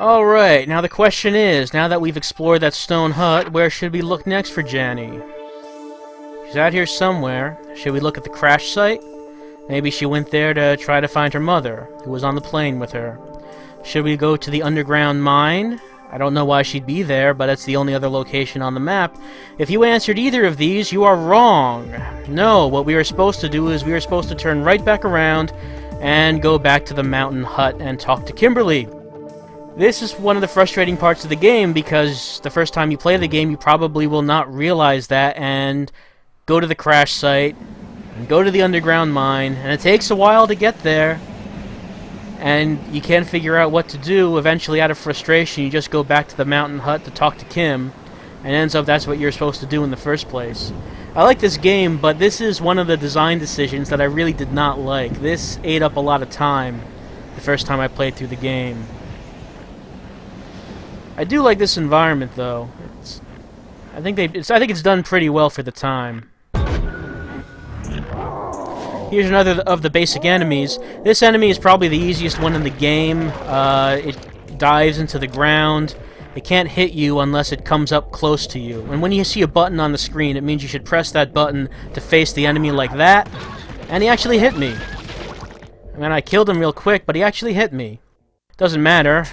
Alright, now the question is, now that we've explored that stone hut, where should we look next for Janny? She's out here somewhere. Should we look at the crash site? Maybe she went there to try to find her mother, who was on the plane with her. Should we go to the underground mine? I don't know why she'd be there, but it's the only other location on the map. If you answered either of these, you are wrong. No, what we were supposed to do is we were supposed to turn right back around and go back to the mountain hut and talk to Kimberly. This is one of the frustrating parts of the game, because the first time you play the game, you probably will not realize that and go to the crash site and go to the underground mine, and it takes a while to get there. And you can't figure out what to do. Eventually, out of frustration, you just go back to the mountain hut to talk to Kim, and ends up that's what you're supposed to do in the first place. I like this game, but this is one of the design decisions that I really did not like. This ate up a lot of time the first time I played through the game. I do like this environment, though. I think it's done pretty well for the time. Here's another of the basic enemies. This enemy is probably the easiest one in the game. It dives into the ground. It can't hit you unless it comes up close to you. And when you see a button on the screen, it means you should press that button to face the enemy like that. And he actually hit me. I mean, I killed him real quick, but he actually hit me. Doesn't matter,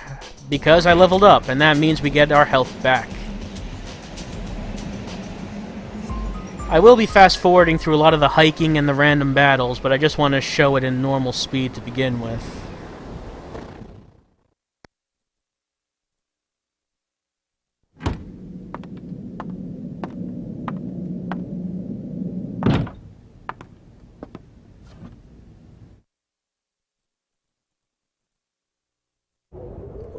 because I leveled up, and that means we get our health back. I will be fast-forwarding through a lot of the hiking and the random battles, but I just want to show it in normal speed to begin with.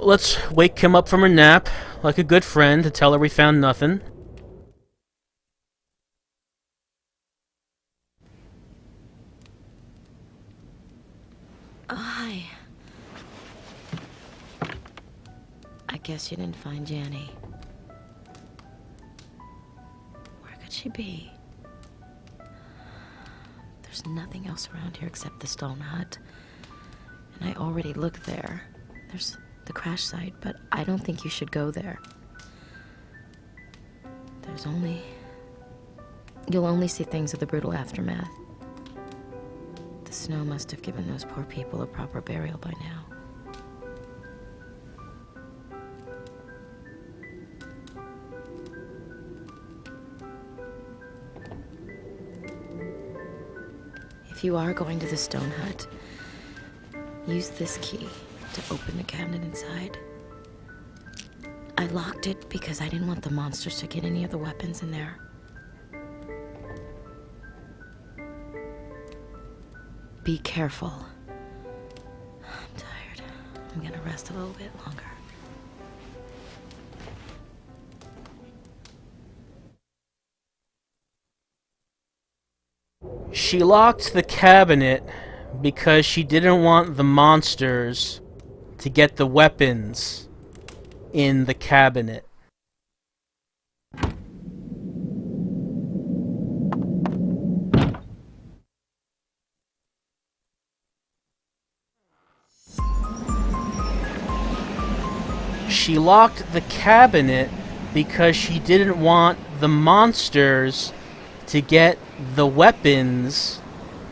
Let's wake Kim up from her nap, like a good friend, to tell her we found nothing. Hi. I guess you didn't find Janny. Where could she be? There's nothing else around here except the stone hut. And I already looked there. There's the crash site, but I don't think you should go there. You'll only see things of the brutal aftermath. The snow must have given those poor people a proper burial by now. If you are going to the stone hut, use this key to open the cabinet inside. I locked it because I didn't want the monsters to get any of the weapons in there. Be careful. I'm tired. I'm gonna rest a little bit longer. She locked the cabinet because she didn't want the monsters to get the weapons in the cabinet. She locked the cabinet because she didn't want the monsters to get the weapons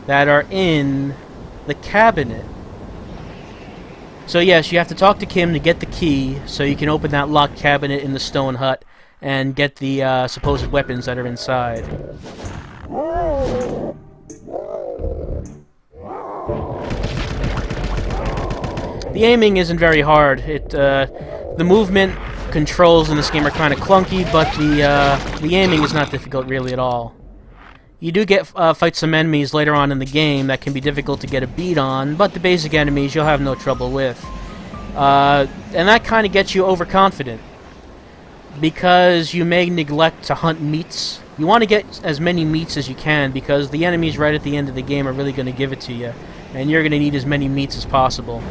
that are in the cabinet. So yes, you have to talk to Kim to get the key so you can open that locked cabinet in the stone hut and get the supposed weapons that are inside. The aiming isn't very hard. The movement controls in this game are kind of clunky, but the aiming is not difficult really at all. You do get fight some enemies later on in the game that can be difficult to get a beat on, but the basic enemies you'll have no trouble with. And that kind of gets you overconfident, because you may neglect to hunt meats. You want to get as many meats as you can, because the enemies right at the end of the game are really going to give it to you, and you're going to need as many meats as possible.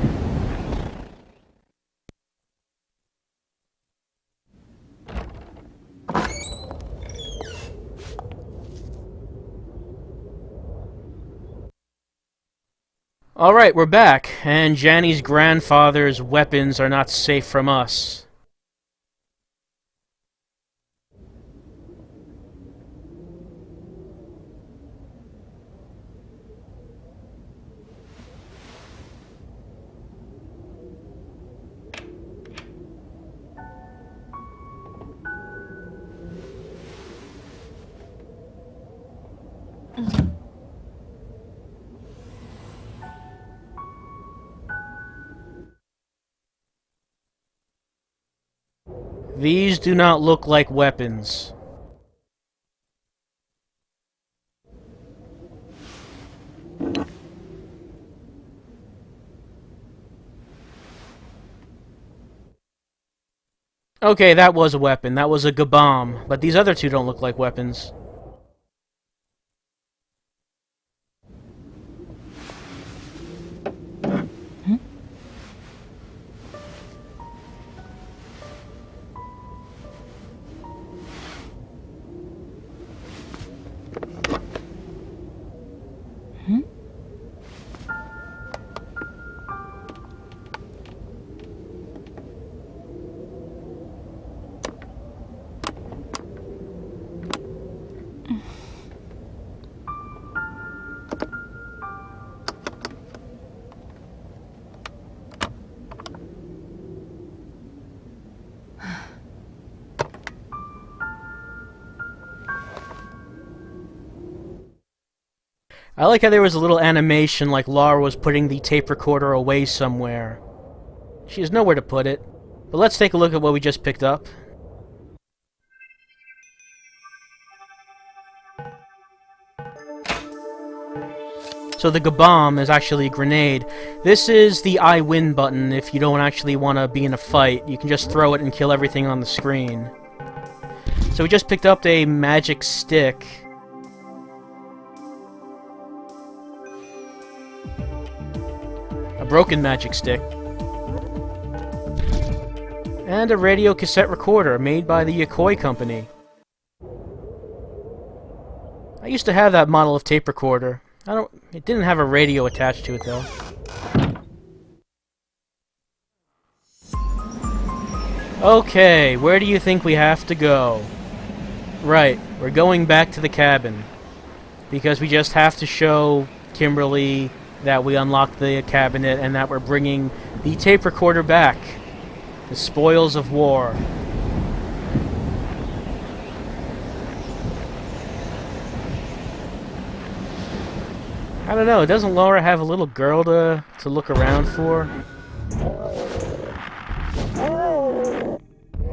Alright, we're back, and Janny's grandfather's weapons are not safe from us. These do not look like weapons. Okay, that was a weapon. That was a Gabam. But these other two don't look like weapons. I like how there was a little animation like Lara was putting the tape recorder away somewhere. She has nowhere to put it. But let's take a look at what we just picked up. So the Gabam is actually a grenade. This is the I win button if you don't actually want to be in a fight. You can just throw it and kill everything on the screen. So we just picked up a magic stick. A broken magic stick. And a radio cassette recorder made by the Yokoi Company. I used to have that model of tape recorder. It didn't have a radio attached to it though. Okay, where do you think we have to go? Right, we're going back to the cabin. Because we just have to show Kimberly that we unlocked the cabinet and that we're bringing the tape recorder back. The spoils of war. I don't know, doesn't Lara have a little girl to look around for?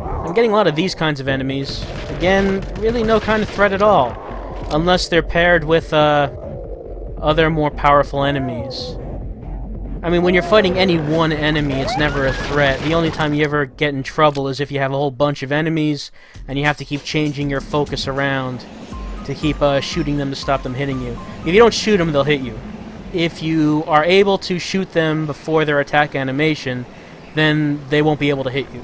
I'm getting a lot of these kinds of enemies. Again, really no kind of threat at all. Unless they're paired with, other more powerful enemies. I mean, when you're fighting any one enemy, it's never a threat. The only time you ever get in trouble is if you have a whole bunch of enemies, and you have to keep changing your focus around to keep shooting them to stop them hitting you. If you don't shoot them, they'll hit you. If you are able to shoot them before their attack animation, then they won't be able to hit you.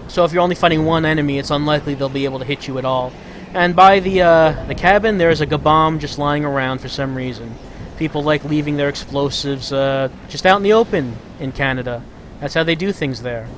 So if you're only fighting one enemy, it's unlikely they'll be able to hit you at all. And by the cabin, there's a Gabam just lying around for some reason. People like leaving their explosives just out in the open in Canada. That's how they do things there.